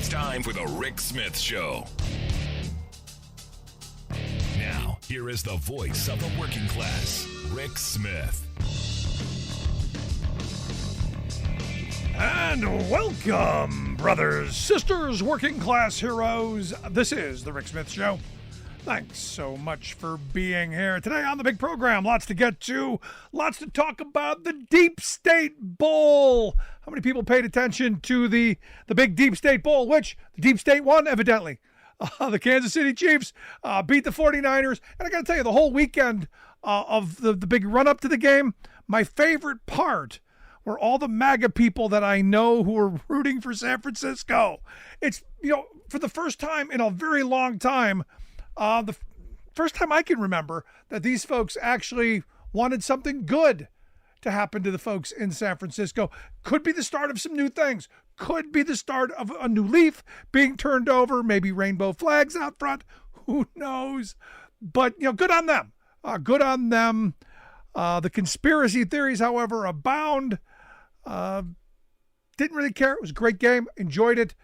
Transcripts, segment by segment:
It's time for the Rick Smith Show. Now, here is the voice of the working class, Rick Smith. And welcome, brothers, sisters, working class heroes. This is the Rick Smith Show. Thanks so much for being here today on the big program. Lots to get to, lots to talk about. The Deep State Bowl. How many people paid attention to the big Deep State Bowl, which the Deep State won, evidently. The Kansas City Chiefs beat the 49ers. And I got to tell you, the whole weekend of the big run-up to the game, my favorite part were all the MAGA people that I know who were rooting for San Francisco. It's, for the first time in a very long time, the first time I can remember that these folks actually wanted something good to happen to the folks in San Francisco. Could be the start of some new things. Could be the start of a new leaf being turned over, maybe rainbow flags out front. Who knows? But, good on them. Good on them. The conspiracy theories, however, abound. Didn't really care. It was a great game. Enjoyed it.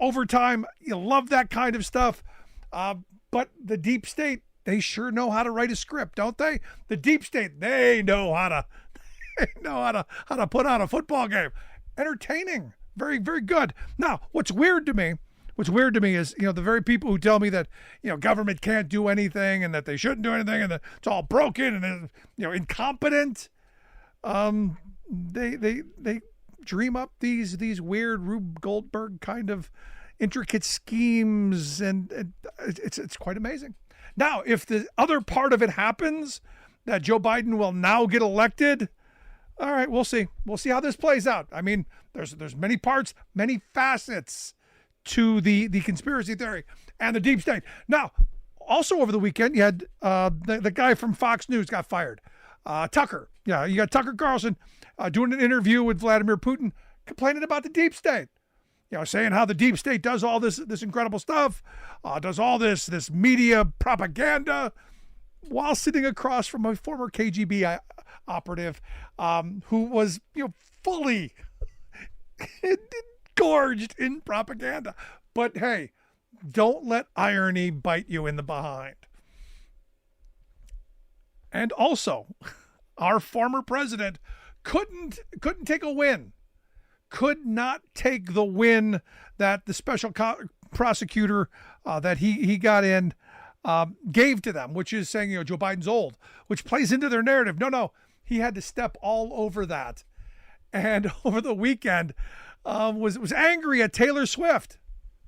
Overtime, you love that kind of stuff. But the Deep State, they sure know how to write a script, don't they? The Deep State, they know how to put on a football game. Entertaining, very, very good. Now, what's weird to me is, the very people who tell me that, government can't do anything and that they shouldn't do anything and that it's all broken and, incompetent. They dream up these weird Rube Goldberg kind of intricate schemes, and it's quite amazing. Now, if the other part of it happens, that Joe Biden will now get elected, all right, we'll see. We'll see how this plays out. I mean, there's many parts, many facets to the conspiracy theory and the Deep State. Now, also over the weekend, you had the guy from Fox News got fired. Tucker. Yeah, you got Tucker Carlson doing an interview with Vladimir Putin, complaining about the Deep State. Saying how the Deep State does all this incredible stuff, does all this media propaganda, while sitting across from a former KGB operative who was, fully gorged in propaganda. But hey, don't let irony bite you in the behind. And also, our former president couldn't take a win. Could not take the win that the special prosecutor that he got in gave to them, which is saying, Joe Biden's old, which plays into their narrative. No, he had to step all over that. And over the weekend was angry at Taylor Swift.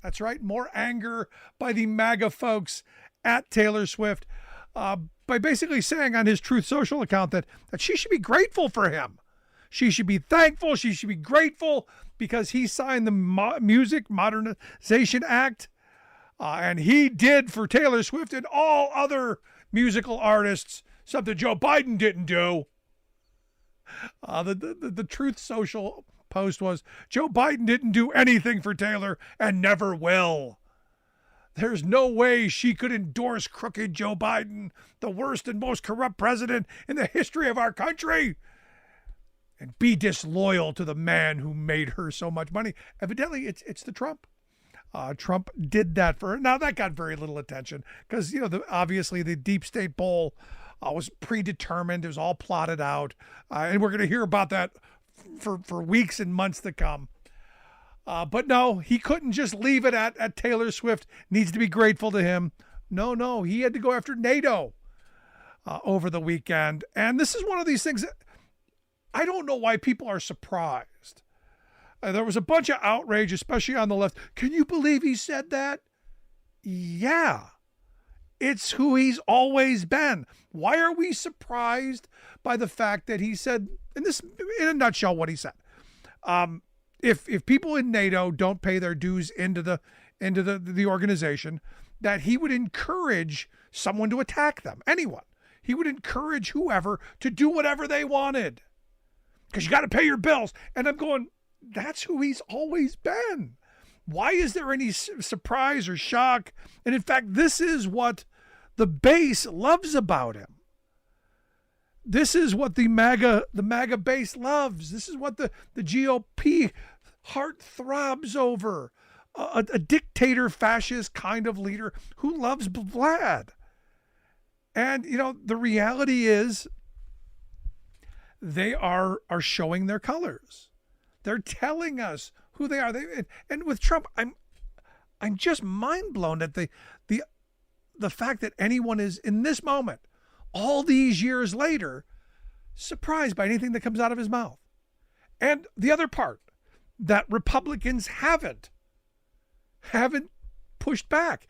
That's right, more anger by the MAGA folks at Taylor Swift by basically saying on his Truth Social account that she should be grateful for him. She should be thankful. She should be grateful because he signed the Music Modernization Act. And he did for Taylor Swift and all other musical artists, something Joe Biden didn't do. The Truth Social post was, Joe Biden didn't do anything for Taylor and never will. There's no way she could endorse crooked Joe Biden, the worst and most corrupt president in the history of our country, and be disloyal to the man who made her so much money. Evidently, it's the Trump. Trump did that for her. Now, that got very little attention because, obviously the Deep State Bowl was predetermined. It was all plotted out. And we're going to hear about that for weeks and months to come. But no, he couldn't just leave it at Taylor Swift. Needs to be grateful to him. No, he had to go after NATO over the weekend. And this is one of these things that I don't know why people are surprised. There was a bunch of outrage, especially on the left. Can you believe he said that? Yeah, it's who he's always been. Why are we surprised by the fact that he said, in a nutshell, what he said? If people in NATO don't pay their dues into the organization, that he would encourage someone to attack them, anyone. He would encourage whoever to do whatever they wanted. Because you got to pay your bills. And I'm going, that's who he's always been. Why is there any surprise or shock? And in fact, this is what the base loves about him. This is what the MAGA base loves. This is what the GOP heart throbs over. a dictator, fascist kind of leader who loves Vlad. And, the reality is they are showing their colors. They're telling us who they are. And with Trump, I'm just mind blown at the fact that anyone is in this moment, all these years later, surprised by anything that comes out of his mouth. And the other part, that Republicans haven't pushed back.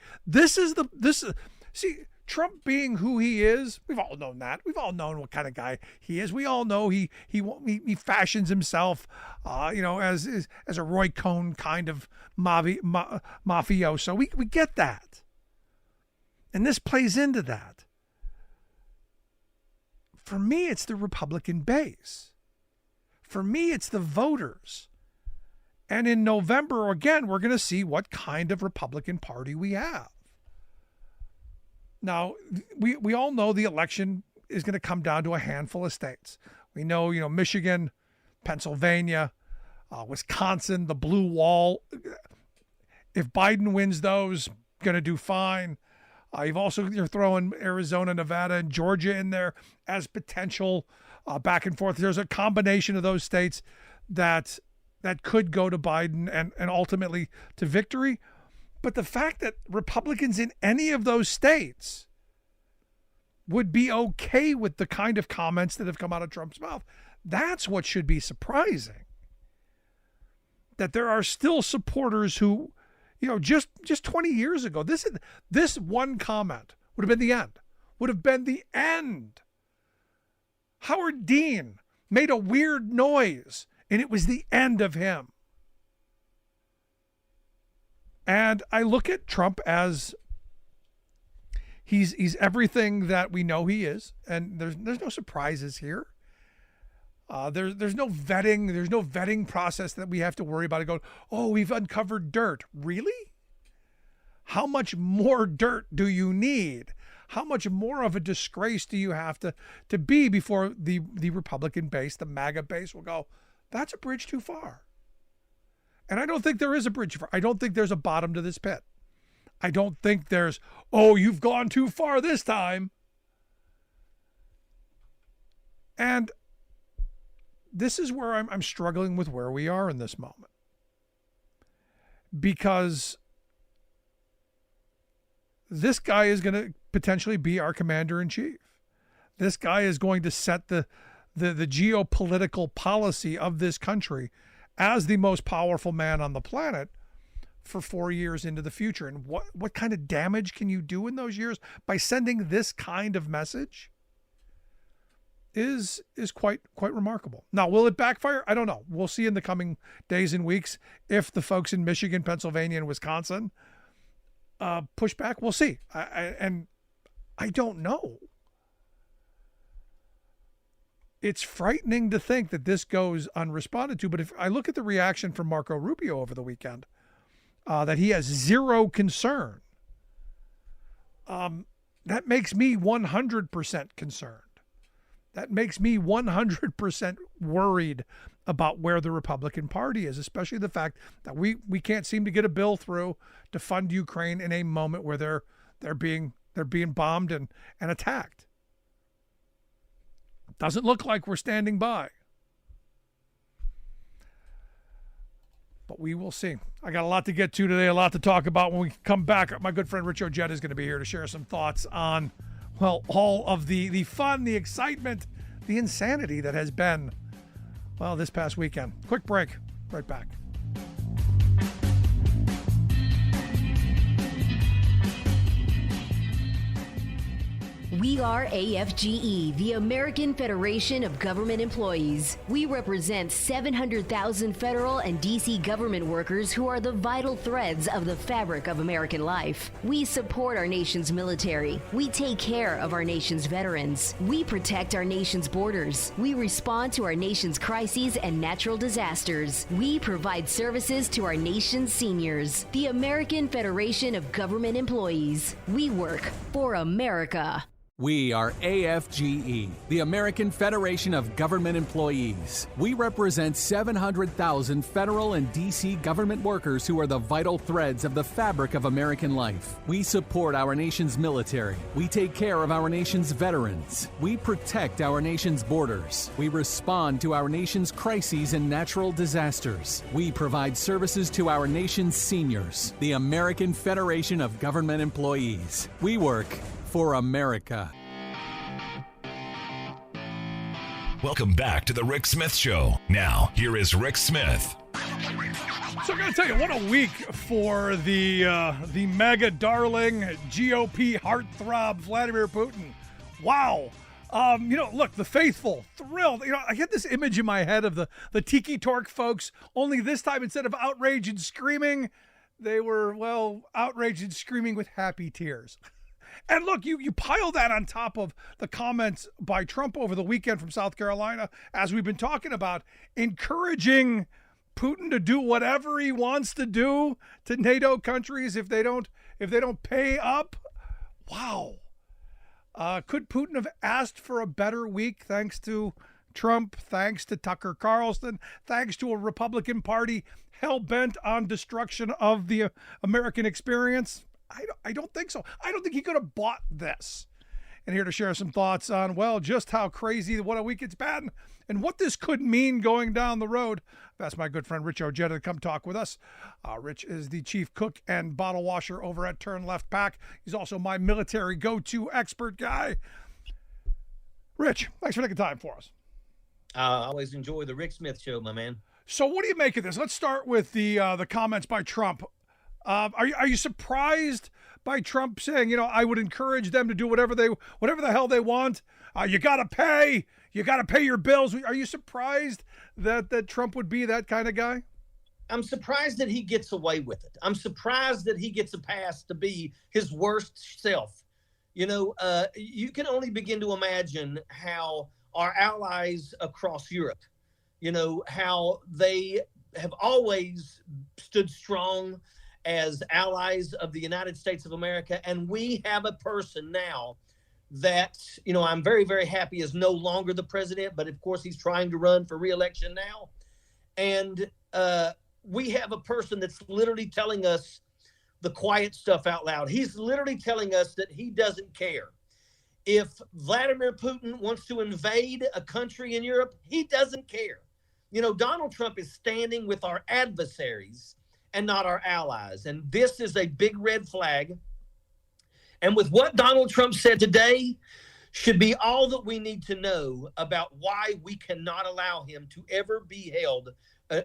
See, Trump being who he is, we've all known that. We've all known what kind of guy he is. We all know he fashions himself, as a Roy Cohn kind of mafioso. We get that, and this plays into that. For me, it's the Republican base. For me, it's the voters. And in November, again, we're going to see what kind of Republican Party we have. Now, we all know the election is going to come down to a handful of states. We know, Michigan, Pennsylvania, Wisconsin, the blue wall. If Biden wins those, going to do fine. You're throwing Arizona, Nevada, and Georgia in there as potential back and forth. There's a combination of those states that could go to Biden and ultimately to victory. But the fact that Republicans in any of those states would be okay with the kind of comments that have come out of Trump's mouth, that's what should be surprising. That there are still supporters who, just 20 years ago, this one comment would have been the end. Howard Dean made a weird noise, and it was the end of him. And I look at Trump as he's everything that we know he is, and there's no surprises here. There's no vetting process that we have to worry about. We've uncovered dirt. Really? How much more dirt do you need? How much more of a disgrace do you have to be before the Republican base, the MAGA base, will go, that's a bridge too far? And I don't think there is a bridge too far. I don't think there's a bottom to this pit. I don't think there's, you've gone too far this time. And this is where I'm struggling with where we are in this moment. Because this guy is going to potentially be our commander-in-chief. This guy is going to set the geopolitical policy of this country as the most powerful man on the planet for 4 years into the future. And what kind of damage can you do in those years by sending this kind of message is quite remarkable. Now, will it backfire? I don't know. We'll see in the coming days and weeks if the folks in Michigan, Pennsylvania, and Wisconsin push back. We'll see. I don't know. It's frightening to think that this goes unresponded to. But if I look at the reaction from Marco Rubio over the weekend, that he has zero concern, that makes me 100% concerned. That makes me 100% worried about where the Republican Party is, especially the fact that we can't seem to get a bill through to fund Ukraine in a moment where they're being bombed and attacked. Doesn't look like we're standing by. But we will see. I got a lot to get to today, a lot to talk about. When we come back, my good friend Rich Ojeda is going to be here to share some thoughts on, all of the fun, the excitement, the insanity that has been, this past weekend. Quick break. Right back. We are AFGE, the American Federation of Government Employees. We represent 700,000 federal and D.C. government workers who are the vital threads of the fabric of American life. We support our nation's military. We take care of our nation's veterans. We protect our nation's borders. We respond to our nation's crises and natural disasters. We provide services to our nation's seniors. The American Federation of Government Employees. We work for America. We are AFGE, the American Federation of Government Employees. We represent 700,000 federal and D.C. government workers who are the vital threads of the fabric of American life. We support our nation's military. We take care of our nation's veterans. We protect our nation's borders. We respond to our nation's crises and natural disasters. We provide services to our nation's seniors. The American Federation of Government Employees. We work for America. Welcome back to the Rick Smith Show. Now, here is Rick Smith. So I got to tell you, what a week for the mega darling GOP heartthrob Vladimir Putin. Wow. Look, the faithful, thrilled. I get this image in my head of the Tiki Torque folks, only this time instead of outrage and screaming, they were, outraged and screaming with happy tears. And look, you pile that on top of the comments by Trump over the weekend from South Carolina, as we've been talking about, encouraging Putin to do whatever he wants to do to NATO countries if they don't pay up. Wow. Could Putin have asked for a better week thanks to Trump, thanks to Tucker Carlson, thanks to a Republican Party hell-bent on destruction of the American experience? I don't think so. I don't think he could have bought this. And here to share some thoughts on, just how crazy, what a week it's been, and what this could mean going down the road. I've asked my good friend Rich Ojeda to come talk with us. Rich is the chief cook and bottle washer over at Turn Left Pack. He's also my military go-to expert guy. Rich, thanks for taking time for us. I always enjoy the Rick Smith Show, my man. So what do you make of this? Let's start with the comments by Trump. Are you surprised by Trump saying, I would encourage them to do whatever the hell they want? You got to pay your bills. Are you surprised that Trump would be that kind of guy? I'm surprised that he gets away with it. I'm surprised that he gets a pass to be his worst self. You can only begin to imagine how our allies across Europe, how they have always stood strong as allies of the United States of America. And we have a person now that, I'm very, very happy is no longer the president, but of course he's trying to run for re-election now. And we have a person that's literally telling us the quiet stuff out loud. He's literally telling us that he doesn't care. If Vladimir Putin wants to invade a country in Europe, he doesn't care. Donald Trump is standing with our adversaries and not our allies. And this is a big red flag. And with what Donald Trump said today should be all that we need to know about why we cannot allow him to ever be held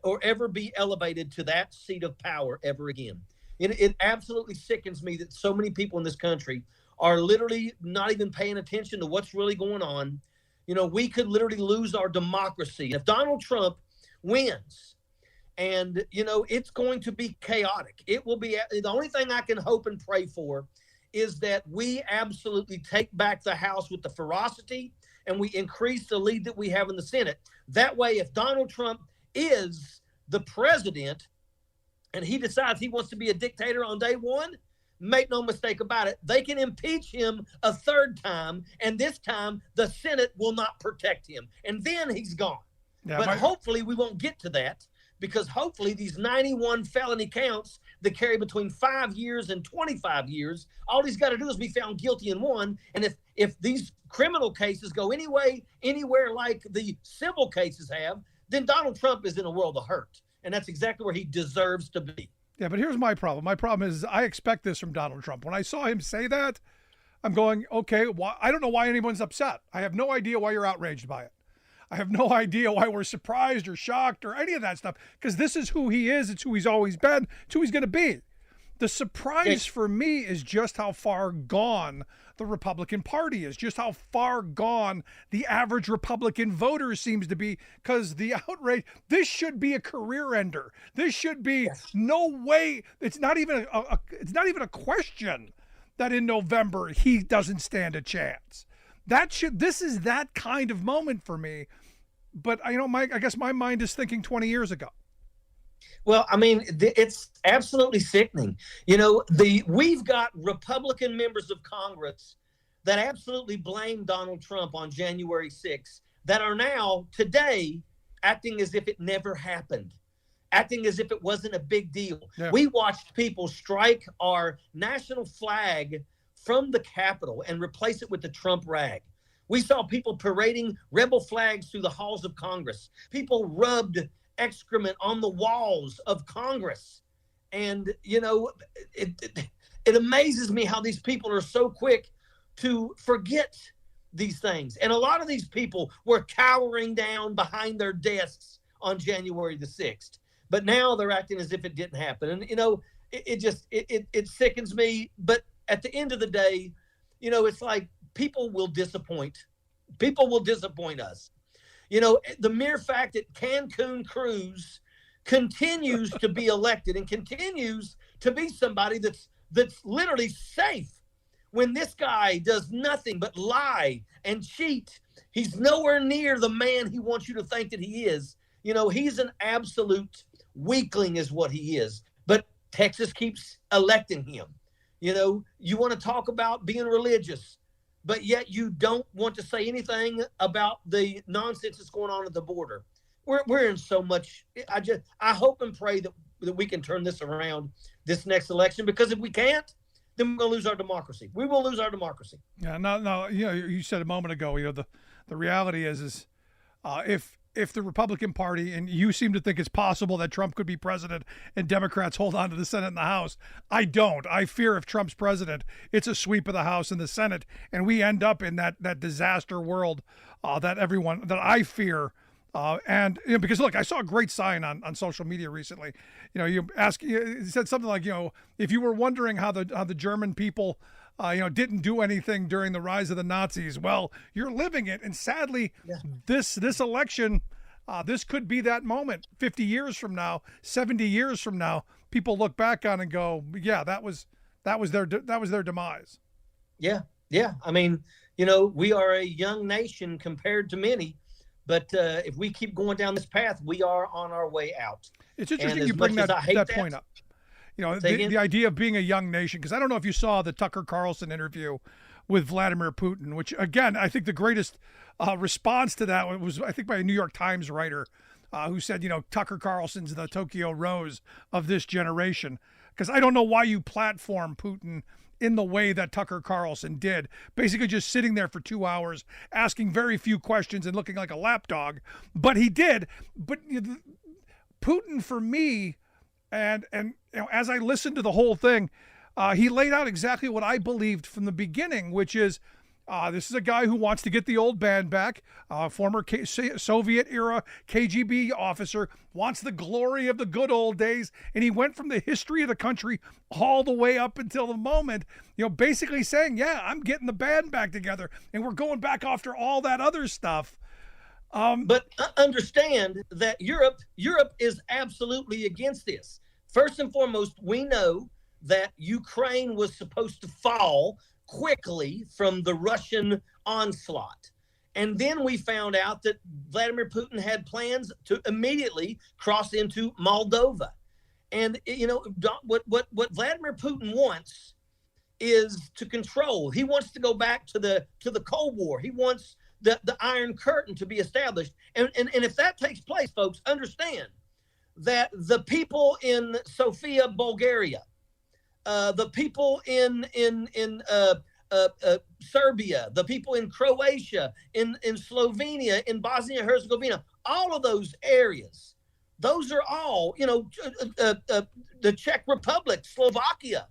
or ever be elevated to that seat of power ever again. It absolutely sickens me that so many people in this country are literally not even paying attention to what's really going on. We could literally lose our democracy. If Donald Trump wins, and, it's going to be chaotic. It will be the only thing I can hope and pray for is that we absolutely take back the House with the ferocity and we increase the lead that we have in the Senate. That way, if Donald Trump is the president and he decides he wants to be a dictator on day one, make no mistake about it, they can impeach him a third time. And this time the Senate will not protect him. And then he's gone. Yeah, but hopefully we won't get to that. Because hopefully these 91 felony counts that carry between 5 years and 25 years, all he's got to do is be found guilty in one. And if these criminal cases go anywhere like the civil cases have, then Donald Trump is in a world of hurt. And that's exactly where he deserves to be. Yeah, but here's my problem. My problem is I expect this from Donald Trump. When I saw him say that, I'm going, okay, I don't know why anyone's upset. I have no idea why you're outraged by it. I have no idea why we're surprised or shocked or any of that stuff, because this is who he is. It's who he's always been. It's who he's going to be. The surprise for me is just how far gone the Republican Party is, just how far gone the average Republican voter seems to be, because the outrage, this should be a career ender. This should be no way. It's not even a question that in November he doesn't stand a chance. This is that kind of moment for me. But I guess my mind is thinking 20 years ago. Well, I mean, it's absolutely sickening. We've got Republican members of Congress that absolutely blamed Donald Trump on January 6th that are now today acting as if it never happened, acting as if it wasn't a big deal. Yeah. We watched people strike our national flag from the Capitol and replace it with the Trump rag. We saw people parading rebel flags through the halls of Congress. People rubbed excrement on the walls of Congress. And, you know, it amazes me how these people are so quick to forget these things. And a lot of these people were cowering down behind their desks on January the 6th. But now they're acting as if it didn't happen. And, you know, it sickens me. But at the end of the day, you know, it's like people will disappoint. People will disappoint us. You know, the mere fact that Cancun Cruz continues to be elected and continues to be somebody that's literally safe when this guy does nothing but lie and cheat. He's nowhere near the man he wants you to think that he is. You know, he's an absolute weakling is what he is. But Texas keeps electing him. You know, you want to talk about being religious, but yet you don't want to say anything about the nonsense that's going on at the border. We're in so much. I hope and pray that we can turn this around this next election, because if we can't, then we're going to lose our democracy. We will lose our democracy. Yeah, no. You know, you said a moment ago. You know, the reality is if the Republican Party, and you seem to think it's possible that Trump could be president and Democrats hold on to the Senate and the House. I don't. I fear if Trump's president, it's a sweep of the House and the Senate, and we end up in that disaster world that I fear. And you know, because look, I saw a great sign on social media recently. You know, it said something like, you know, if you were wondering how the German people, you know, didn't do anything during the rise of the Nazis, well, you're living it. And sadly, this election, this could be that moment. 50 years from now, 70 years from now, people look back on and go, yeah, that was their demise. Yeah. I mean, you know, we are a young nation compared to many. But if we keep going down this path, we are on our way out. It's interesting you bring that point up. You know, the idea of being a young nation, because I don't know if you saw the Tucker Carlson interview with Vladimir Putin, which, again, I think the greatest response to that was, I think, by a New York Times writer who said, you know, Tucker Carlson's the Tokyo Rose of this generation. Because I don't know why you platform Putin in the way that Tucker Carlson did, basically just sitting there for 2 hours, asking very few questions and looking like a lapdog. But he did. But Putin, for me, and you know, as I listened to the whole thing, he laid out exactly what I believed from the beginning, which is this is a guy who wants to get the old band back, former Soviet-era KGB officer, wants the glory of the good old days, and he went from the history of the country all the way up until the moment, you know, basically saying, yeah, I'm getting the band back together, and we're going back after all that other stuff. But understand that Europe is absolutely against this. First and foremost, we know that Ukraine was supposed to fall quickly from the Russian onslaught. And then we found out that Vladimir Putin had plans to immediately cross into Moldova. And, you know, what Vladimir Putin wants is to control. He wants to go back to the Cold War. He wants the Iron Curtain to be established. And if that takes place, folks, understand that the people in Sofia, Bulgaria, the people in Serbia, the people in Croatia, in Slovenia, in Bosnia and Herzegovina, all of those areas, those are all, you know, the Czech Republic, Slovakia.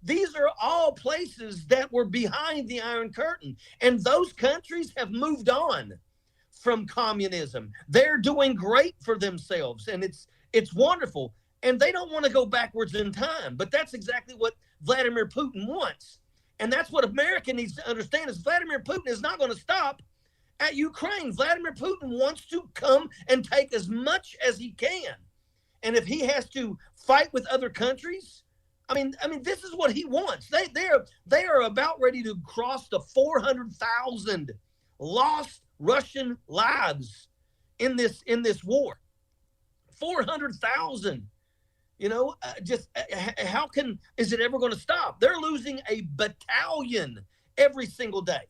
These are all places that were behind the Iron Curtain, and those countries have moved on from communism. They're doing great for themselves, and it's wonderful. And they don't want to go backwards in time, but that's exactly what Vladimir Putin wants. And that's what America needs to understand is Vladimir Putin is not going to stop at Ukraine. Vladimir Putin wants to come and take as much as he can. And if he has to fight with other countries, I mean, this is what he wants. They are about ready to cross the 400,000 lost Russian lives in this war. 400,000. You know, is it ever going to stop? They're losing a battalion every single day.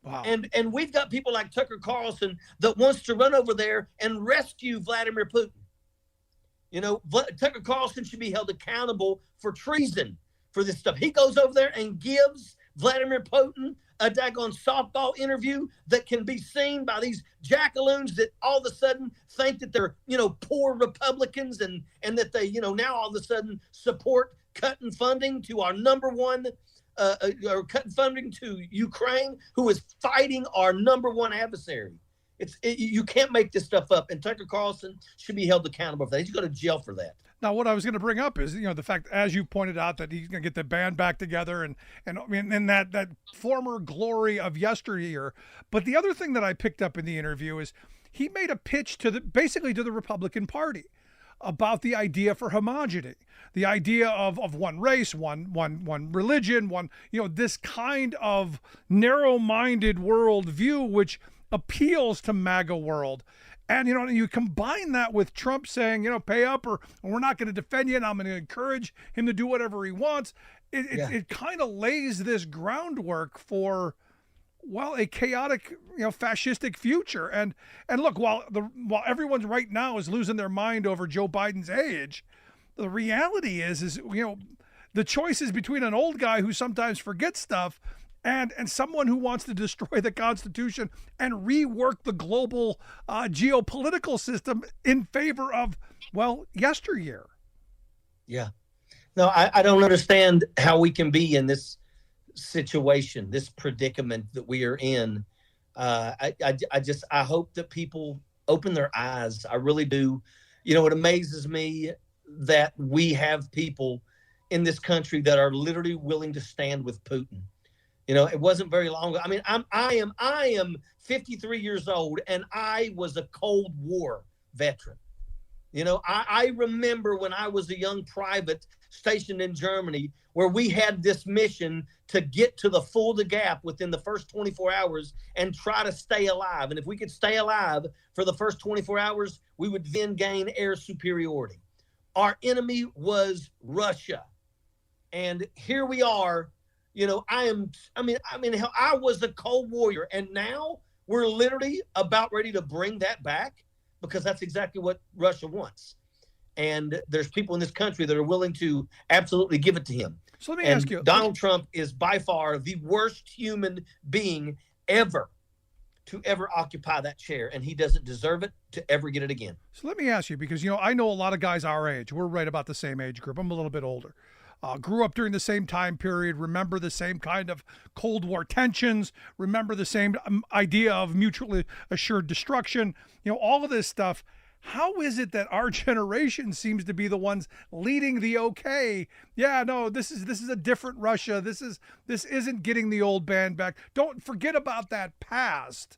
Wow. And we've got people like Tucker Carlson that wants to run over there and rescue Vladimir Putin. You know, Tucker Carlson should be held accountable for treason for this stuff. He goes over there and gives Vladimir Putin a daggone softball interview that can be seen by these jackaloons that all of a sudden think that they're, you know, poor Republicans and that they, you know, now all of a sudden support cutting funding to our number one, or cutting funding to Ukraine, who is fighting our number one adversary. You can't make this stuff up, and Tucker Carlson should be held accountable for that. He's going to jail for that. Now, what I was going to bring up is, you know, the fact, as you pointed out, that he's going to get the band back together and I mean, in that former glory of yesteryear. But the other thing that I picked up in the interview is he made a pitch basically to the Republican Party about the idea for homogeneity, the idea of one race, one religion, you know, this kind of narrow-minded worldview, which appeals to MAGA world. And, you know, you combine that with Trump saying, you know, pay up or we're not going to defend you and I'm going to encourage him to do whatever he wants. It kind of lays this groundwork for, well, a chaotic, you know, fascistic future. And look, while everyone right now is losing their mind over Joe Biden's age, the reality is, you know, the choice is between an old guy who sometimes forgets stuff and someone who wants to destroy the Constitution and rework the global geopolitical system in favor of, well, yesteryear. Yeah. No, I don't understand how we can be in this situation, this predicament that we are in. I hope that people open their eyes. I really do. You know, it amazes me that we have people in this country that are literally willing to stand with Putin. You know, it wasn't very long ago. I mean, I am 53 years old, and I was a Cold War veteran. You know, I remember when I was a young private stationed in Germany, where we had this mission to get to the Fulda Gap within the first 24 hours and try to stay alive. And if we could stay alive for the first 24 hours, we would then gain air superiority. Our enemy was Russia. And here we are. You know, I was a Cold Warrior, and now we're literally about ready to bring that back because that's exactly what Russia wants. And there's people in this country that are willing to absolutely give it to him. So let me ask you. Donald Trump is by far the worst human being ever to ever occupy that chair, and he doesn't deserve it to ever get it again. So let me ask you, because, you know, I know a lot of guys our age. We're right about the same age group. I'm a little bit older. Grew up during the same time period, remember the same kind of Cold War tensions, remember the same idea of mutually assured destruction, you know, all of this stuff. How is it that our generation seems to be the ones leading the okay? Yeah, no, this is a different Russia. This isn't getting the old band back. Don't forget about that past.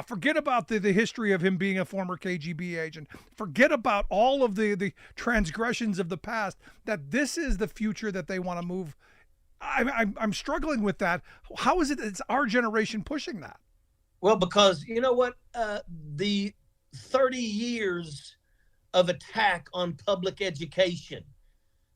Forget about the history of him being a former KGB agent. Forget about all of the transgressions of the past. That this is the future that they want to move. I'm struggling with that. How is it it's our generation pushing that? Well, because you know what, the 30 years of attack on public education.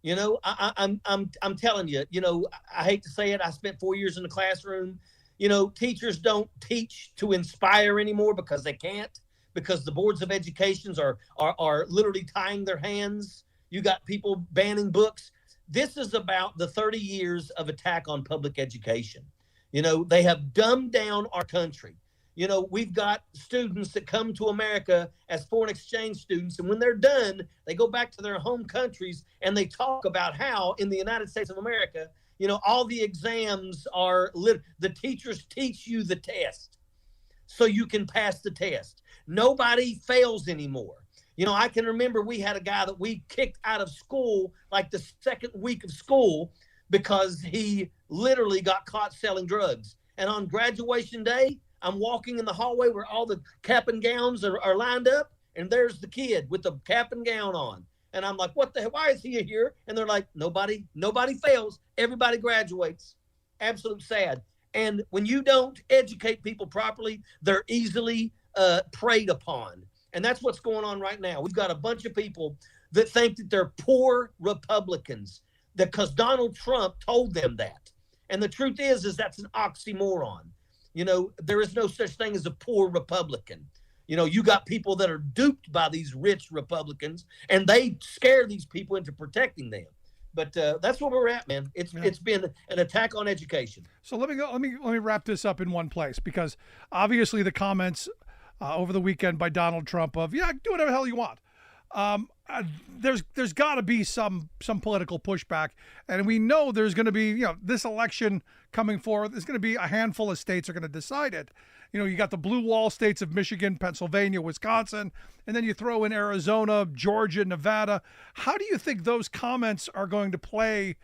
You know, I'm telling you. You know, I hate to say it. I spent 4 years in the classroom. You know, teachers don't teach to inspire anymore because they can't, because the boards of educations are literally tying their hands. You got people banning books. This is about the 30 years of attack on public education. You know, they have dumbed down our country. You know, we've got students that come to America as foreign exchange students, and when they're done, they go back to their home countries and they talk about how in the United States of America, you know, all the exams are the teachers teach you the test so you can pass the test. Nobody fails anymore. You know, I can remember we had a guy that we kicked out of school like the second week of school because he literally got caught selling drugs. And on graduation day, I'm walking in the hallway where all the cap and gowns are lined up, and there's the kid with the cap and gown on. And I'm like, what the hell? Why is he here? And they're like, nobody fails. Everybody graduates. Absolute sad. And when you don't educate people properly, they're easily preyed upon. And that's what's going on right now. We've got a bunch of people that think that they're poor Republicans because Donald Trump told them that. And the truth is that's an oxymoron. You know, there is no such thing as a poor Republican. You know, you got people that are duped by these rich Republicans, and they scare these people into protecting them. But that's where we're at, man. It's been an attack on education. So let me wrap this up in one place, because obviously the comments over the weekend by Donald Trump of, yeah, do whatever the hell you want. There's got to be some political pushback, and we know there's going to be, you know, this election coming forward. There's going to be a handful of states are going to decide it. You know, you got the blue wall states of Michigan, Pennsylvania, Wisconsin, and then you throw in Arizona, Georgia, Nevada. How do you think those comments are going to play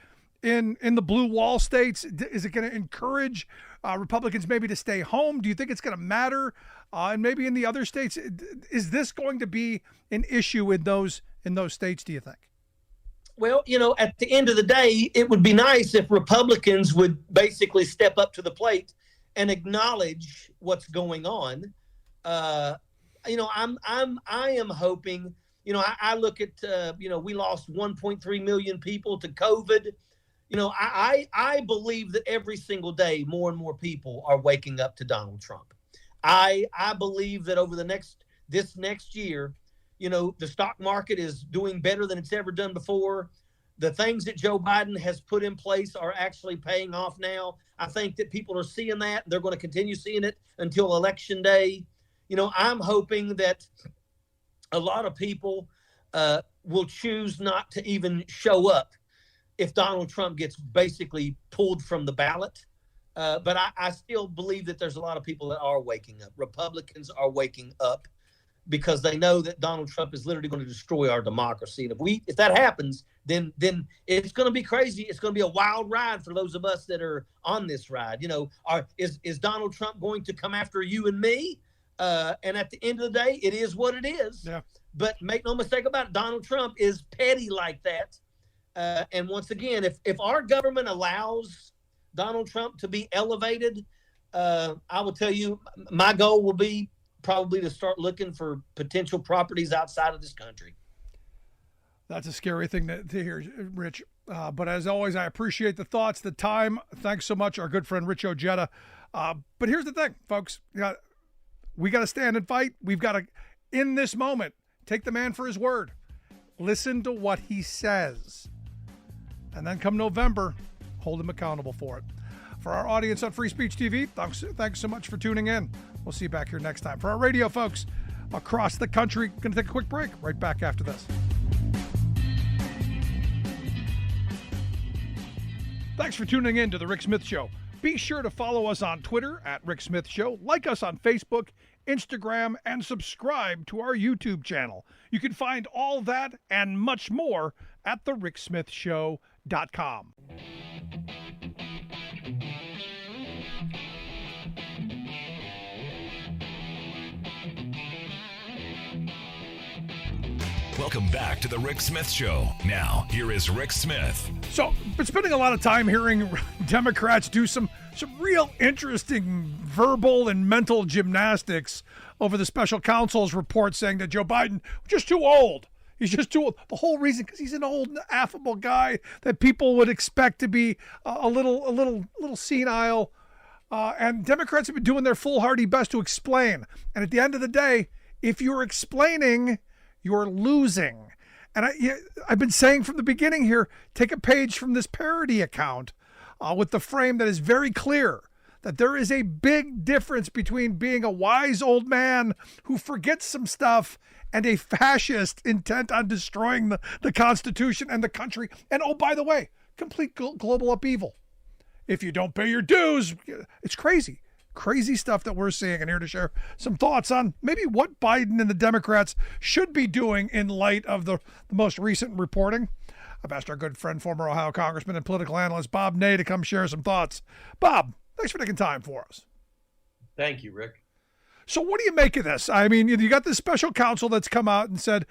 in the blue wall states? Is it going to encourage Republicans maybe to stay home? Do you think it's going to matter? And maybe in the other states, is this going to be an issue in those states, do you think? Well, you know, at the end of the day, it would be nice if Republicans would basically step up to the plate and acknowledge what's going on. You know, I am hoping, you know, I look at, you know, we lost 1.3 million people to COVID. You know, I believe that every single day, more and more people are waking up to Donald Trump. I believe that over this next year, you know, the stock market is doing better than it's ever done before. The things that Joe Biden has put in place are actually paying off now. I think that people are seeing that. They're going to continue seeing it until Election Day. You know, I'm hoping that a lot of people will choose not to even show up if Donald Trump gets basically pulled from the ballot. But I still believe that there's a lot of people that are waking up. Republicans are waking up because they know that Donald Trump is literally going to destroy our democracy. And if that happens, then it's going to be crazy. It's going to be a wild ride for those of us that are on this ride. You know, is Donald Trump going to come after you and me? And at the end of the day, it is what it is. Yeah. But make no mistake about it, Donald Trump is petty like that. And once again, if our government allows Donald Trump to be elevated, I will tell you, my goal will be probably to start looking for potential properties outside of this country. That's a scary thing to hear, Rich. But as always, I appreciate the thoughts, the time. Thanks so much, our good friend Rich Ojeda. But here's the thing, folks. We got to stand and fight. We've got to, in this moment, take the man for his word. Listen to what he says. And then come November, hold him accountable for it. For our audience on Free Speech TV, thanks so much for tuning in. We'll see you back here next time. For our radio folks across the country, going to take a quick break. Right back after this. Thanks for tuning in to The Rick Smith Show. Be sure to follow us on Twitter at Rick Smith Show, like us on Facebook, Instagram, and subscribe to our YouTube channel. You can find all that and much more at thericksmithshow.com. Welcome back to the Rick Smith Show. Now, here is Rick Smith. So, been spending a lot of time hearing Democrats do some real interesting verbal and mental gymnastics over the special counsel's report saying that Joe Biden just too old. He's just too old. The whole reason, because he's an old, affable guy that people would expect to be a little senile. And Democrats have been doing their foolhardy best to explain. And at the end of the day, if you're explaining, you're losing. And I've been saying from the beginning here, take a page from this parody account with the frame that is very clear that there is a big difference between being a wise old man who forgets some stuff and a fascist intent on destroying the Constitution and the country. And oh, by the way, complete global upheaval. If you don't pay your dues, it's crazy. Crazy stuff that we're seeing, and here to share some thoughts on maybe what Biden and the Democrats should be doing in light of the most recent reporting. I've asked our good friend, former Ohio Congressman and political analyst Bob Ney to come share some thoughts. Bob, thanks for taking time for us. Thank you, Rick. So what do you make of this? I mean, you got this special counsel that's come out and said,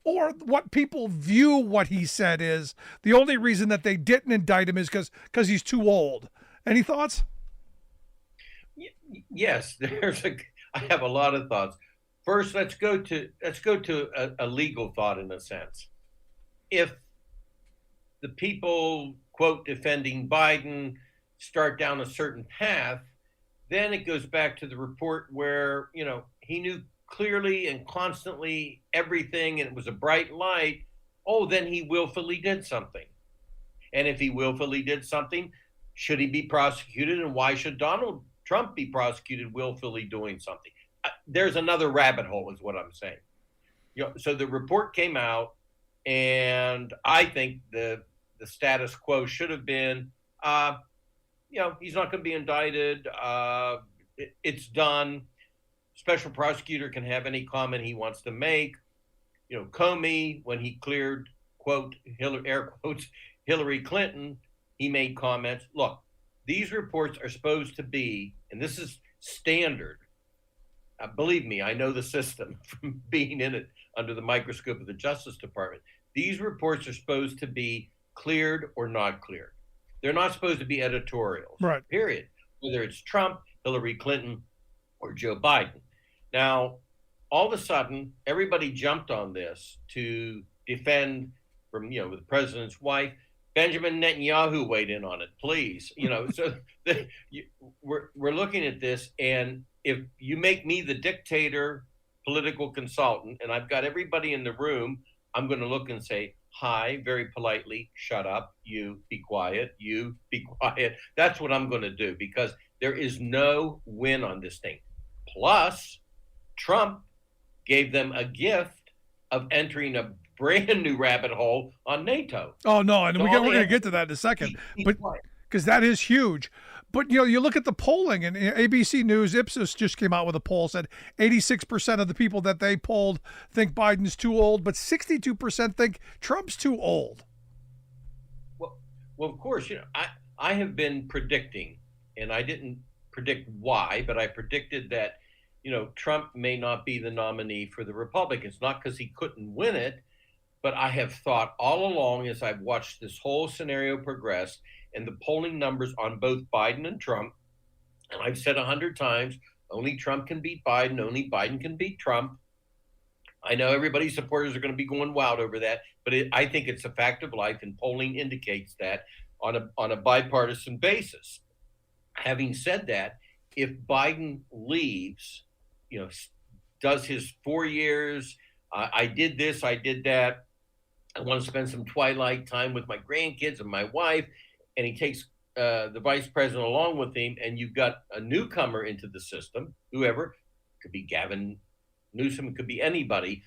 or what people view what he said is the only reason that they didn't indict him is because he's too old. Any thoughts? Yes, I have a lot of thoughts. First, let's go to a legal thought in a sense. If the people, quote, defending Biden start down a certain path, then it goes back to the report where, he knew clearly and constantly everything and it was a bright light. Oh, then he willfully did something. And if he willfully did something, should he be prosecuted? And why should Donald Trump be prosecuted willfully doing something? There's another rabbit hole is what I'm saying. So the report came out, and I think the status quo should have been, he's not going to be indicted. It's done. Special prosecutor can have any comment he wants to make. Comey, when he cleared, quote, air quotes, Hillary Clinton, he made comments. Look, these reports are supposed to be, and this is standard. Believe me, I know the system from being in it under the microscope of the Justice Department. These reports are supposed to be cleared or not cleared. They're not supposed to be editorials, right? Period. Whether it's Trump, Hillary Clinton, or Joe Biden. Now, all of a sudden, everybody jumped on this to defend from, the president's wife. Benjamin Netanyahu weighed in on it, please. So we're looking at this, and if you make me the dictator political consultant, and I've got everybody in the room, I'm going to look and say, hi, very politely, shut up, you be quiet, you be quiet. That's what I'm going to do, because there is no win on this thing. Plus, Trump gave them a gift of entering a brand new rabbit hole on NATO. Oh, no, and we're going to get to that in a second, but because that is huge. But, you look at the polling, and ABC News, Ipsos just came out with a poll, said 86% of the people that they polled think Biden's too old, but 62% think Trump's too old. Well, of course, I have been predicting, and I didn't predict why, but I predicted that, Trump may not be the nominee for the Republicans, not because he couldn't win it, but I have thought all along as I've watched this whole scenario progress and the polling numbers on both Biden and Trump, and I've said 100 times, only Trump can beat Biden, only Biden can beat Trump. I know everybody's supporters are going to be going wild over that, but I think it's a fact of life, and polling indicates that on a bipartisan basis. Having said that, if Biden leaves, does his 4 years, I did this, I did that, I want to spend some twilight time with my grandkids and my wife, and he takes the vice president along with him, and you've got a newcomer into the system, whoever, could be Gavin Newsom, it could be anybody,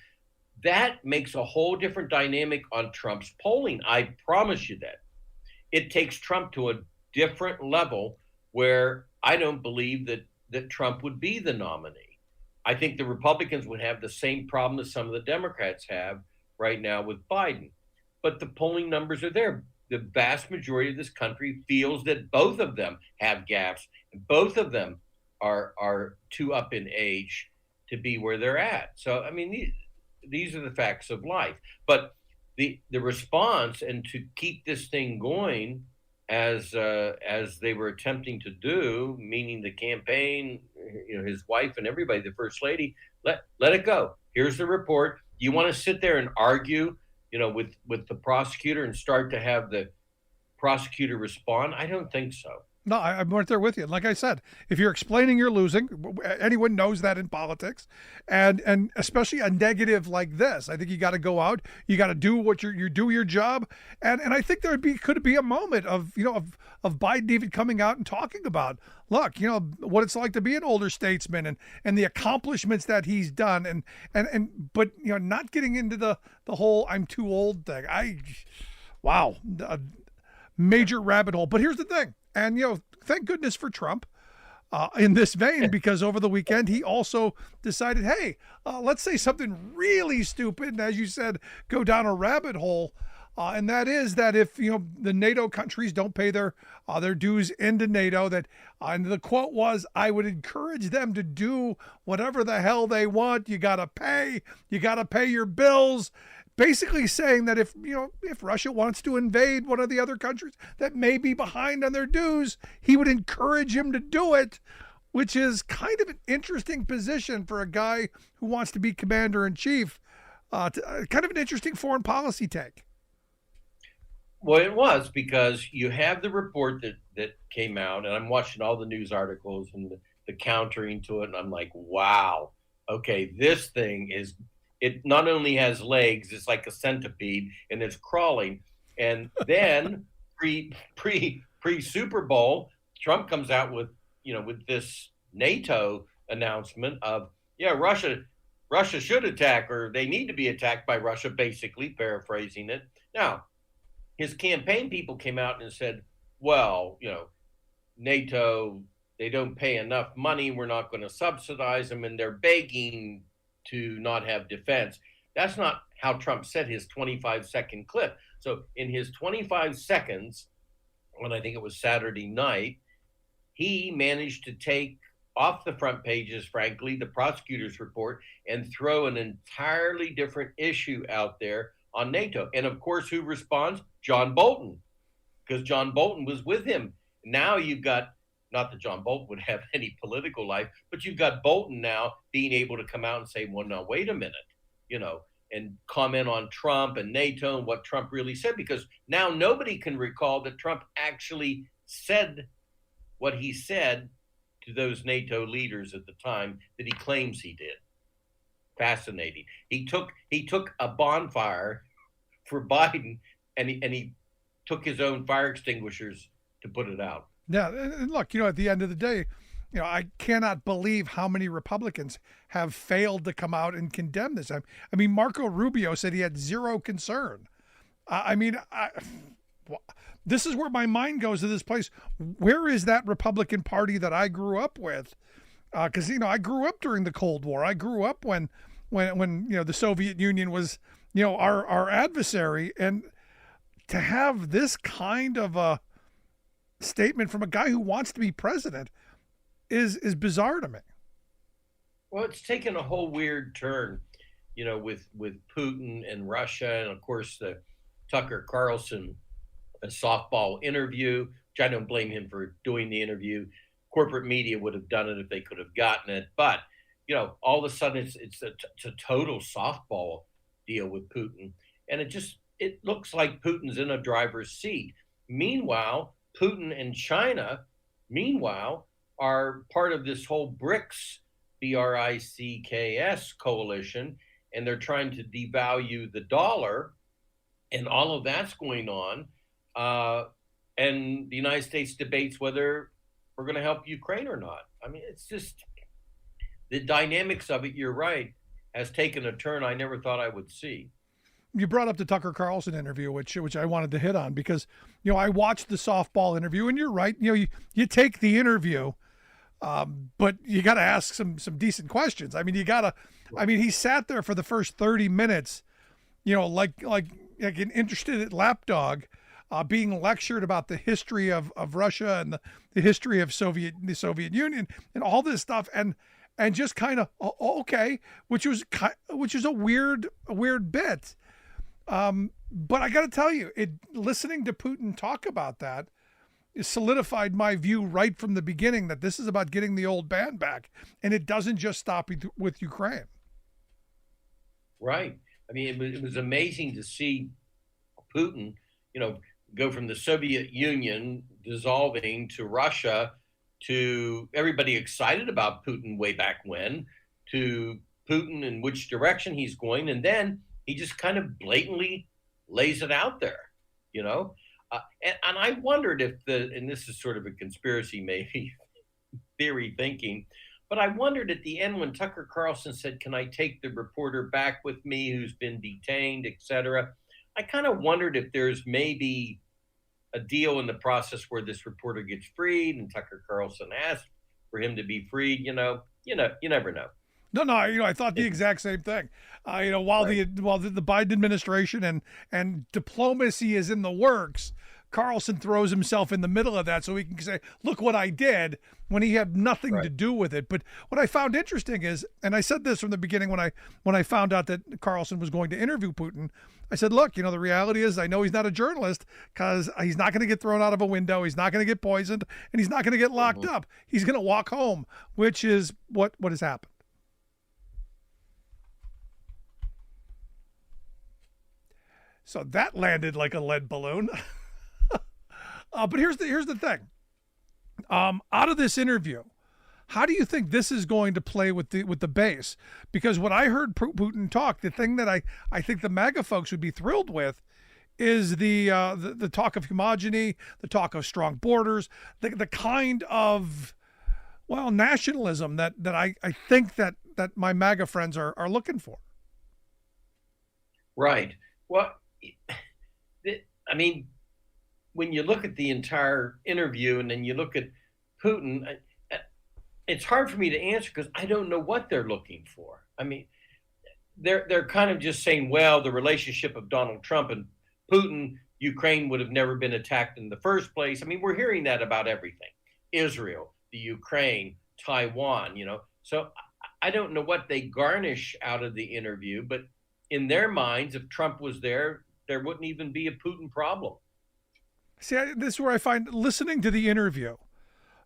that makes a whole different dynamic on Trump's polling. I promise you that. It takes Trump to a different level where I don't believe that Trump would be the nominee. I think the Republicans would have the same problem that some of the Democrats have right now with Biden. But the polling numbers are there. The vast majority of this country feels that both of them have gaps, and both of them are too up in age to be where they're at. So, I mean, these are the facts of life. But the response, and to keep this thing going as they were attempting to do, meaning the campaign, his wife and everybody, the first lady, let it go. Here's the report. You want to sit there and argue, with the prosecutor and start to have the prosecutor respond? I don't think so. No, I'm right there with you. Like I said, if you're explaining you're losing, anyone knows that in politics, and especially a negative like this, I think you got to go out, you got to do what you do your job, and I think could be a moment of Biden even coming out and talking about, look, what it's like to be an older statesman and the accomplishments that he's done, but not getting into the whole I'm too old thing. Wow, a major rabbit hole. But here's the thing. And, thank goodness for Trump in this vein, because over the weekend, he also decided, hey, let's say something really stupid. And as you said, go down a rabbit hole. And that is that if, the NATO countries don't pay their dues into NATO, and the quote was, I would encourage them to do whatever the hell they want. You got to pay your bills. Basically saying that if Russia wants to invade one of the other countries that may be behind on their dues, he would encourage him to do it, which is kind of an interesting position for a guy who wants to be commander in chief. Kind of an interesting foreign policy take. Well, it was because you have the report that came out, and I'm watching all the news articles and the countering to it, and I'm like, wow, okay, this thing is, it not only has legs, it's like a centipede, and it's crawling. And then pre Super Bowl, Trump comes out with with this NATO announcement of, yeah, Russia should attack, or they need to be attacked by Russia, basically paraphrasing it. Now, his campaign people came out and said, well, NATO, they don't pay enough money. We're not going to subsidize them. And they're begging to not have defense. That's not how Trump said his 25-second clip. So in his 25 seconds, when I think it was Saturday night, he managed to take off the front pages, frankly, the prosecutor's report, and throw an entirely different issue out there on NATO. And of course, who responds? John Bolton, because John Bolton was with him. Now you've got, not that John Bolton would have any political life, but you've got Bolton now being able to come out and say, well, no, wait a minute, and comment on Trump and NATO and what Trump really said, because now nobody can recall that Trump actually said what he said to those NATO leaders at the time that he claims he did. Fascinating. He took a bonfire for Biden, and he took his own fire extinguishers to put it out. Yeah, and look, at the end of the day, I cannot believe how many Republicans have failed to come out and condemn this. I mean, Marco Rubio said he had zero concern. This is where my mind goes to this place. Where is that Republican Party that I grew up with? Because I grew up during the Cold War. I grew up when the Soviet Union was our adversary, and to have this kind of a statement from a guy who wants to be president is bizarre to me. Well, it's taken a whole weird turn, with Putin and Russia, and of course the Tucker Carlson softball interview, which I don't blame him for doing the interview. Corporate media would have done it if they could have gotten it, but all of a sudden it's a total softball deal with Putin, and it looks like Putin's in a driver's seat. Meanwhile, Putin and China, are part of this whole BRICS, BRICKS coalition, and they're trying to devalue the dollar, and all of that's going on. And the United States debates whether we're going to help Ukraine or not. I mean, it's just the dynamics of it, you're right, has taken a turn I never thought I would see. You brought up the Tucker Carlson interview, which I wanted to hit on, because, I watched the softball interview, and you're right. You take the interview, but you got to ask some decent questions. I mean, he sat there for the first 30 minutes, like an interested lapdog, being lectured about the history of Russia and the history of the Soviet Union and all this stuff, and just kind of okay, which is a weird bit. But I got to tell you, listening to Putin talk about that solidified my view right from the beginning that this is about getting the old band back, and it doesn't just stop with Ukraine. Right. I mean, it was amazing to see Putin, go from the Soviet Union dissolving to Russia, to everybody excited about Putin way back when, to Putin in which direction he's going, and then he just kind of blatantly lays it out there, and I wondered if and this is sort of a conspiracy maybe theory thinking, but I wondered at the end when Tucker Carlson said, "Can I take the reporter back with me who's been detained, etc." I kind of wondered if there's maybe a deal in the process where this reporter gets freed and Tucker Carlson asked for him to be freed. You never know. No, I thought the exact same thing. While right. the Biden administration and diplomacy is in the works, Carlson throws himself in the middle of that so he can say, "Look what I did," when he had nothing right. to do with it. But what I found interesting is, and I said this from the beginning when I found out that Carlson was going to interview Putin, I said, "Look, the reality is I know he's not a journalist because he's not going to get thrown out of a window, he's not going to get poisoned, and he's not going to get locked up. He's going to walk home," which is what has happened. So that landed like a lead balloon. But here's the thing. Out of this interview, how do you think this is going to play with the base? Because when I heard Putin talk, the thing that I think the MAGA folks would be thrilled with is the talk of homogeny, the talk of strong borders, the kind of nationalism that I think that my MAGA friends are looking for. Right. Well, I mean, when you look at the entire interview and then you look at Putin, it's hard for me to answer because I don't know what they're looking for. I mean, they're kind of just saying, well, the relationship of Donald Trump and Putin, Ukraine would have never been attacked in the first place. I mean, we're hearing that about everything. Israel, the Ukraine, Taiwan, So I don't know what they garnish out of the interview, but in their minds, if Trump was there wouldn't even be a Putin problem. See, this is where I find listening to the interview,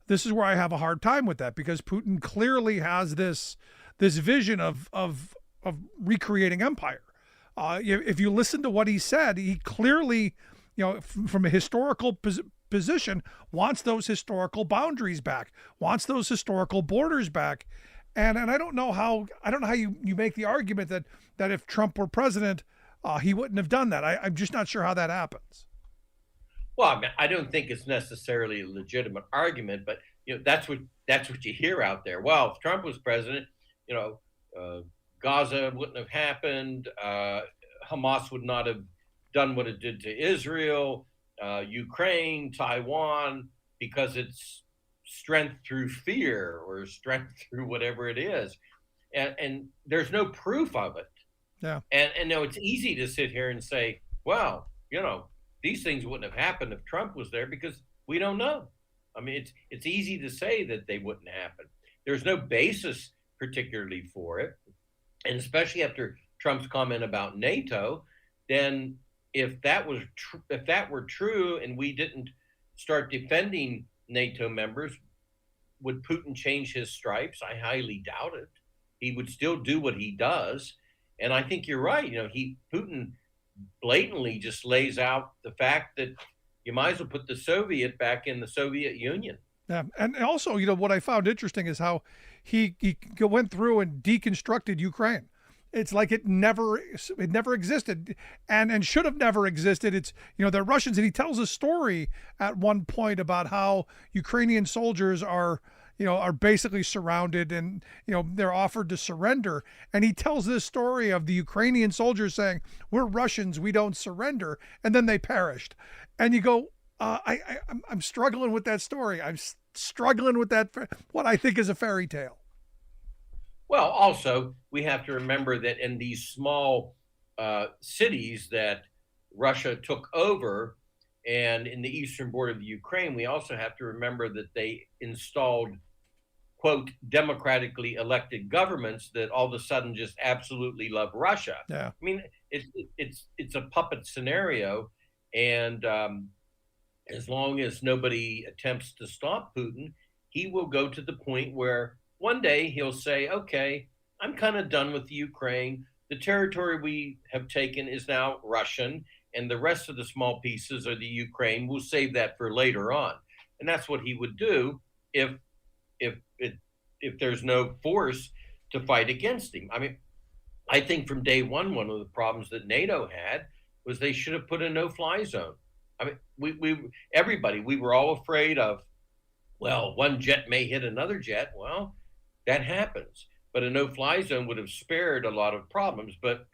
this is where I have a hard time with that, because Putin clearly has this vision of recreating empire. If you listen to what he said, he clearly, from a historical position, wants those historical boundaries back, wants those historical borders back. And I don't know how you make the argument that if Trump were president, he wouldn't have done that. I'm just not sure how that happens. Well, I mean, I don't think it's necessarily a legitimate argument, but that's what you hear out there. Well, if Trump was president, Gaza wouldn't have happened. Hamas would not have done what it did to Israel, Ukraine, Taiwan, because it's strength through fear or strength through whatever it is. And there's no proof of it. Yeah. And it's easy to sit here and say, well, these things wouldn't have happened if Trump was there because we don't know. I mean, it's easy to say that they wouldn't happen. There's no basis particularly for it. And especially after Trump's comment about NATO, then if that were true and we didn't start defending NATO members, would Putin change his stripes? I highly doubt it. He would still do what he does. And I think you're right. Putin blatantly just lays out the fact that you might as well put the Soviet back in the Soviet Union. Yeah, and also, what I found interesting is how he went through and deconstructed Ukraine. It's like it never existed and should have never existed. It's, they're Russians, and he tells a story at one point about how Ukrainian soldiers are basically surrounded and, they're offered to surrender. And he tells this story of the Ukrainian soldiers saying, "We're Russians, we don't surrender." And then they perished. And you go, I'm struggling with that story. I'm struggling with that, what I think is a fairy tale. Well, also, we have to remember that in these small cities that Russia took over and in the eastern border of the Ukraine, we also have to remember that they installed, quote, democratically elected governments that all of a sudden just absolutely love Russia. Yeah. I mean, it's a puppet scenario. And as long as nobody attempts to stop Putin, he will go to the point where one day he'll say, okay, I'm kind of done with the Ukraine. The territory we have taken is now Russian, and the rest of the small pieces are the Ukraine. We'll save that for later on. And that's what he would do if there's no force to fight against him. I mean, I think from day one of the problems that NATO had was they should have put a no-fly zone. I mean, we were all afraid of, well, one jet may hit another jet. Well, that happens. But a no-fly zone would have spared a lot of problems. But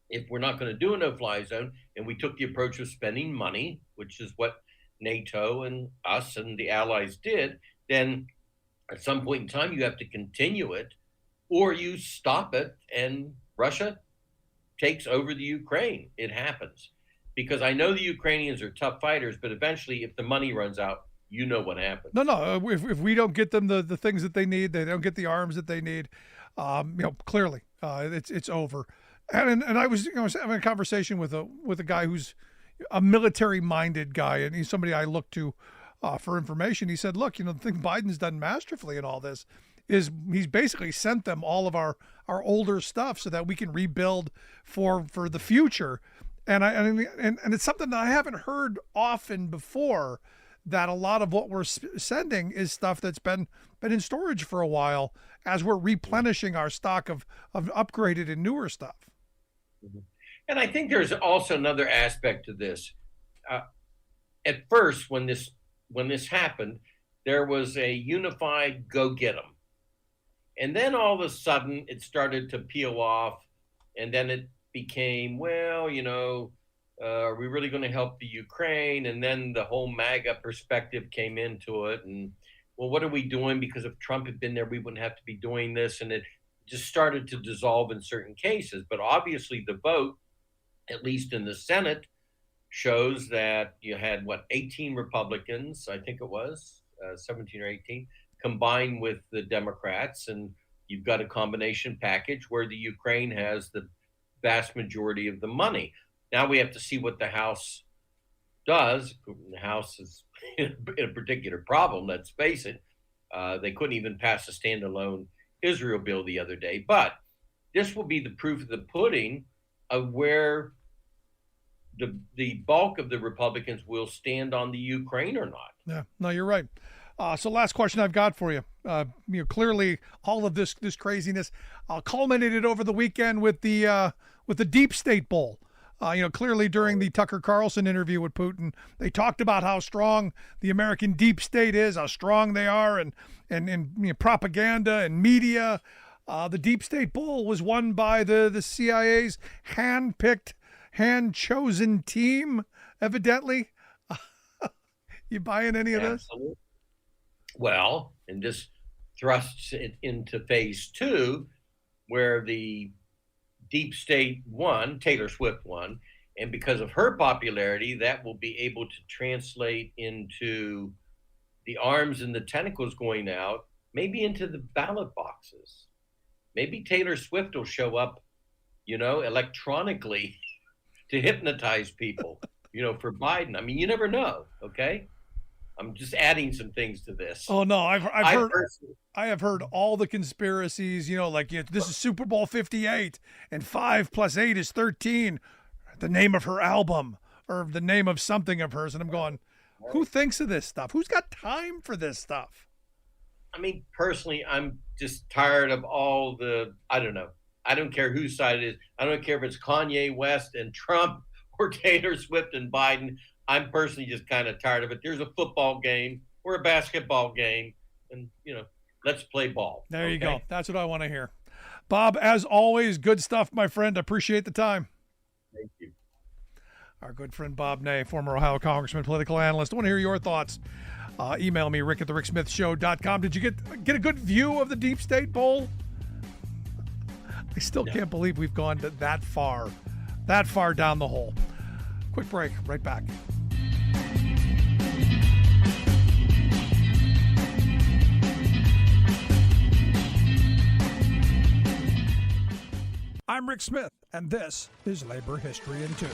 if we're not going to do a no-fly zone, and we took the approach of spending money, which is what NATO and us and the allies did, then at some point in time you have to continue it, or you stop it and Russia takes over the Ukraine. It happens. Because I know the Ukrainians are tough fighters, but eventually if the money runs out, you know what happens. No. If we don't get them the things that they need, they don't get the arms that they need. Clearly, it's over. And I was having a conversation with a guy who's a military-minded guy, and he's somebody I look to for information. He said, "Look, the thing Biden's done masterfully in all this is he's basically sent them all of our older stuff so that we can rebuild for the future." And it's something that I haven't heard often before, that a lot of what we're sending is stuff that's been in storage for a while as we're replenishing our stock of upgraded and newer stuff. Mm-hmm. And I think there's also another aspect to this. At first, when this happened, there was a unified go get 'em. And then all of a sudden it started to peel off, and then it became, well, are we really going to help the Ukraine? And then the whole MAGA perspective came into it. And, well, what are we doing? Because if Trump had been there, we wouldn't have to be doing this. And it just started to dissolve in certain cases. But obviously the vote, at least in the Senate, shows that you had, 18 Republicans, I think it was, 17 or 18, combined with the Democrats. And you've got a combination package where the Ukraine has the vast majority of the money. Now we have to see what the House does. The House is in a particular problem, let's face it. They couldn't even pass a standalone Israel bill the other day. But this will be the proof of the pudding of where the bulk of the Republicans will stand on the Ukraine or not. Yeah, no, you're right. So last question I've got for you. Clearly all of this craziness culminated over the weekend with the Deep State Bowl. Clearly during the Tucker Carlson interview with Putin, they talked about how strong the American deep state is, how strong they are, and propaganda and media. The Deep State Bowl was won by the CIA's hand-picked, hand-chosen team, evidently. You buying any of this? Well, and this thrusts it into phase two, where the Deep State won, Taylor Swift won, and because of her popularity, that will be able to translate into the arms and the tentacles going out, maybe into the ballot boxes. Maybe Taylor Swift will show up, electronically to hypnotize people, for Biden. I mean, you never know, okay? I'm just adding some things to this. Oh no, I have heard all the conspiracies. This is Super Bowl 58, and 5 + 8 is 13. The name of her album, or the name of something of hers, and I'm going, who thinks of this stuff? Who's got time for this stuff? I mean, personally, I'm just tired of all the. I don't know. I don't care whose side it is. I don't care if it's Kanye West and Trump or Taylor Swift and Biden. I'm personally just kind of tired of it. There's a football game or a basketball game, and, let's play ball. There you go. That's what I want to hear. Bob, as always, good stuff, my friend. I appreciate the time. Thank you. Our good friend Bob Ney, former Ohio congressman, political analyst. I want to hear your thoughts. Email me, rick@thericksmithshow.com. Did you get a good view of the Deep State Bowl? I still can't believe we've gone that far down the hole. Quick break, right back. I'm Rick Smith, and this is Labor History in 2.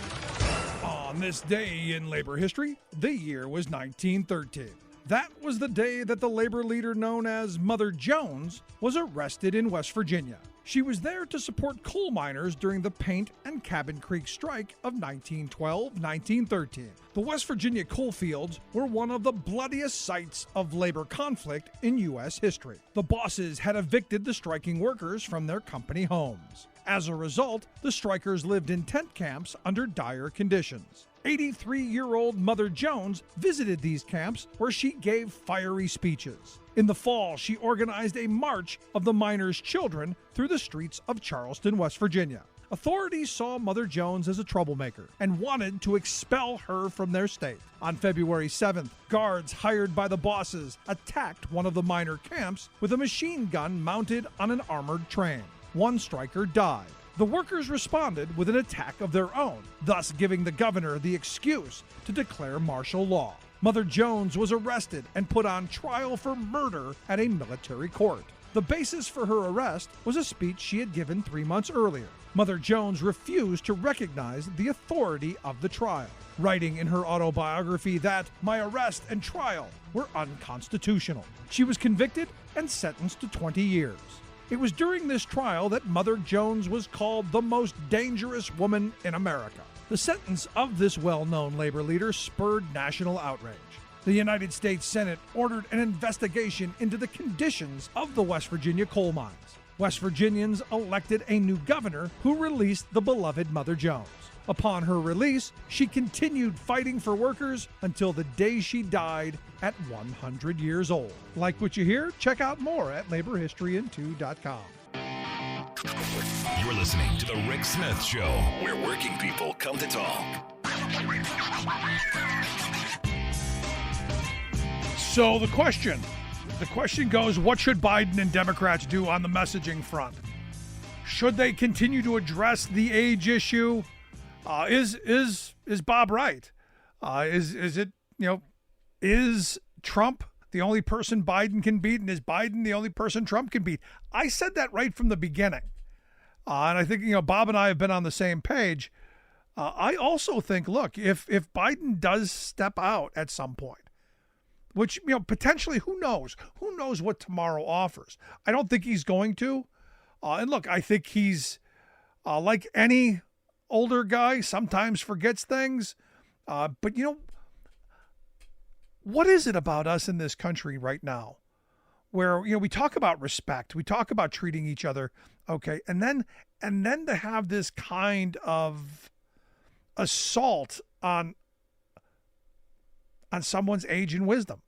On this day in labor history, the year was 1913. That was the day that the labor leader known as Mother Jones was arrested in West Virginia. She was there to support coal miners during the Paint and Cabin Creek strike of 1912-1913. The West Virginia coal fields were one of the bloodiest sites of labor conflict in U.S. history. The bosses had evicted the striking workers from their company homes. As a result, the strikers lived in tent camps under dire conditions. 83-year-old Mother Jones visited these camps where she gave fiery speeches. In the fall, she organized a march of the miners' children through the streets of Charleston, West Virginia. Authorities saw Mother Jones as a troublemaker and wanted to expel her from their state. On February 7th, guards hired by the bosses attacked one of the miner camps with a machine gun mounted on an armored train. One striker died. The workers responded with an attack of their own, thus giving the governor the excuse to declare martial law. Mother Jones was arrested and put on trial for murder at a military court. The basis for her arrest was a speech she had given 3 months earlier. Mother Jones refused to recognize the authority of the trial, writing in her autobiography that my arrest and trial were unconstitutional. She was convicted and sentenced to 20 years. It was during this trial that Mother Jones was called the most dangerous woman in America. The sentence of this well-known labor leader spurred national outrage. The United States Senate ordered an investigation into the conditions of the West Virginia coal mines. West Virginians elected a new governor who released the beloved Mother Jones. Upon her release, she continued fighting for workers until the day she died at 100 years old. Like what you hear? Check out more at laborhistoryin2.com. You're listening to The Rick Smith Show, where working people come to talk. So the question goes, what should Biden and Democrats do on the messaging front? Should they continue to address the age issue? Is Bob right? Is Trump the only person Biden can beat, and is Biden the only person Trump can beat? I said that right from the beginning. And I think, Bob and I have been on the same page. I also think, look, if Biden does step out at some point, which, potentially, who knows? Who knows what tomorrow offers? I don't think he's going to. And look, I think he's like any older guy, sometimes forgets things. But, what is it about us in this country right now where, we talk about respect, we talk about treating each other okay, and then to have this kind of assault on someone's age and wisdom.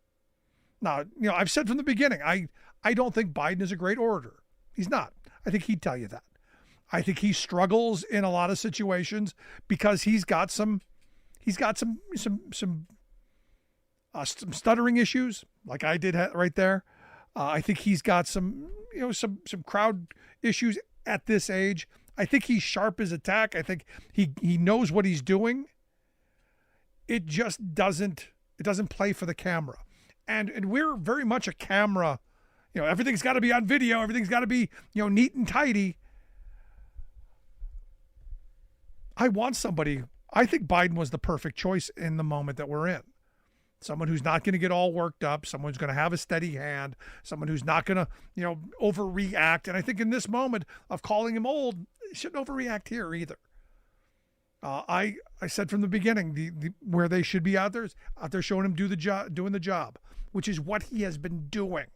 Now, I've said from the beginning, I don't think Biden is a great orator. He's not. I think he'd tell you that. I think he struggles in a lot of situations because he's got some stuttering issues, like I did right there. I think he's got some crowd issues at this age. I think he's sharp as a tack. I think he knows what he's doing. It just doesn't play for the camera. And we're very much a camera, everything's got to be on video. Everything's got to be, neat and tidy. I think Biden was the perfect choice in the moment that we're in. Someone who's not going to get all worked up, someone who's going to have a steady hand, someone who's not going to, overreact. And I think in this moment of calling him old, he shouldn't overreact here either. I said from the beginning, where they should be out there showing him doing the job, which is what he has been doing,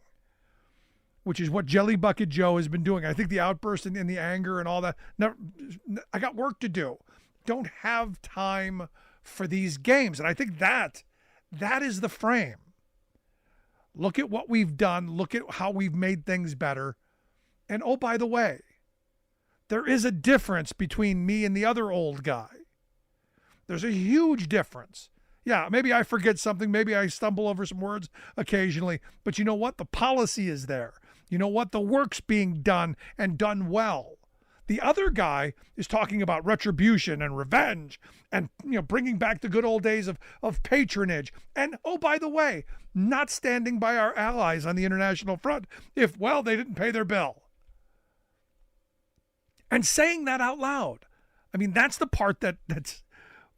which is what Jelly Bucket Joe has been doing. I think the outburst and the anger and all that, I got work to do. Don't have time for these games. And I think that is the frame. Look at what we've done. Look at how we've made things better. And oh, by the way, there is a difference between me and the other old guy. There's a huge difference. Yeah, maybe I forget something. Maybe I stumble over some words occasionally. But you know what? The policy is there. You know what? The work's being done and done well. The other guy is talking about retribution and revenge and, bringing back the good old days of patronage. And, oh, by the way, not standing by our allies on the international front if, they didn't pay their bill. And saying that out loud. I mean, that's the part that's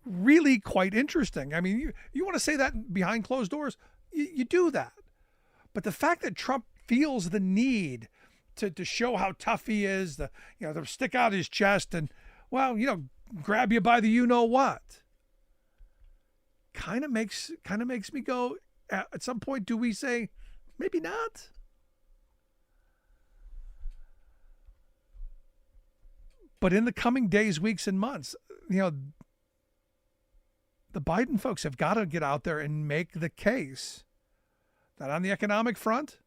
really quite interesting. I mean, you want to say that behind closed doors, you do that. But the fact that Trump feels the need to show how tough he is, to stick out his chest and, grab you by the you-know-what, kind of makes me go, at some point, do we say, maybe not? But in the coming days, weeks, and months, the Biden folks have got to get out there and make the case that on the economic front,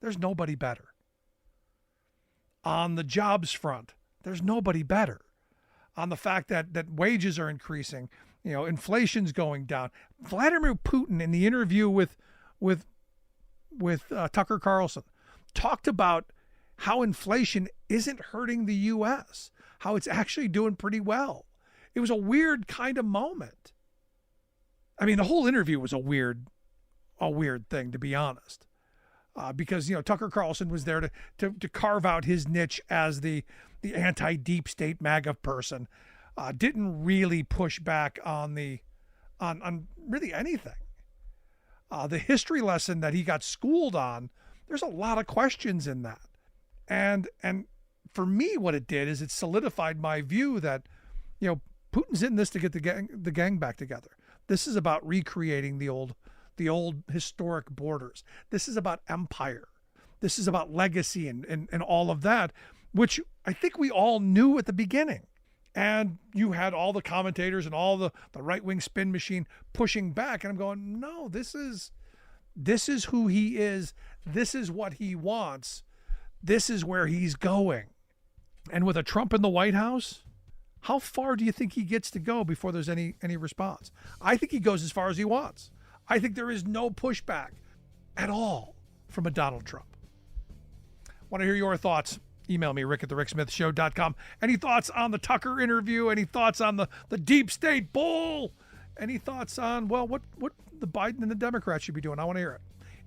there's nobody better. On the jobs front, there's nobody better. On the fact that wages are increasing, inflation's going down. Vladimir Putin, in the interview with Tucker Carlson, talked about how inflation isn't hurting the U.S., how it's actually doing pretty well. It was a weird kind of moment. I mean, the whole interview was a weird thing, to be honest. Because, Tucker Carlson was there to carve out his niche as the anti-deep state MAGA person. Didn't really push back on really anything. The history lesson that he got schooled on, there's a lot of questions in that. And for me, what it did is it solidified my view that, Putin's in this to get the gang back together. This is about recreating the old historic borders. This is about empire. This is about legacy and all of that, which I think we all knew at the beginning. And you had all the commentators and all the right-wing spin machine pushing back. And I'm going, no, this is who he is. This is what he wants. This is where he's going. And with a Trump in the White House, how far do you think he gets to go before there's any response? I think he goes as far as he wants. I think there is no pushback at all from a Donald Trump. Want to hear your thoughts? Email me, rick@thericksmithshow.com. Any thoughts on the Tucker interview? Any thoughts on the deep state bull? Any thoughts on, well, what the Biden and the Democrats should be doing? I want to hear it.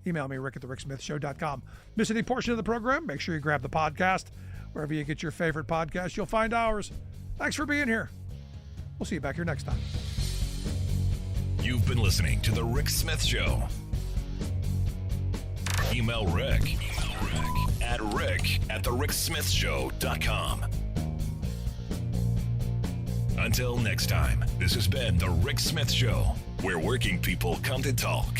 Email me, rick@thericksmithshow.com. Miss any portion of the program? Make sure you grab the podcast. Wherever you get your favorite podcast, you'll find ours. Thanks for being here. We'll see you back here next time. You've been listening to The Rick Smith Show. Email Rick at rick@thericksmithshow.com. Until next time, this has been The Rick Smith Show, where working people come to talk.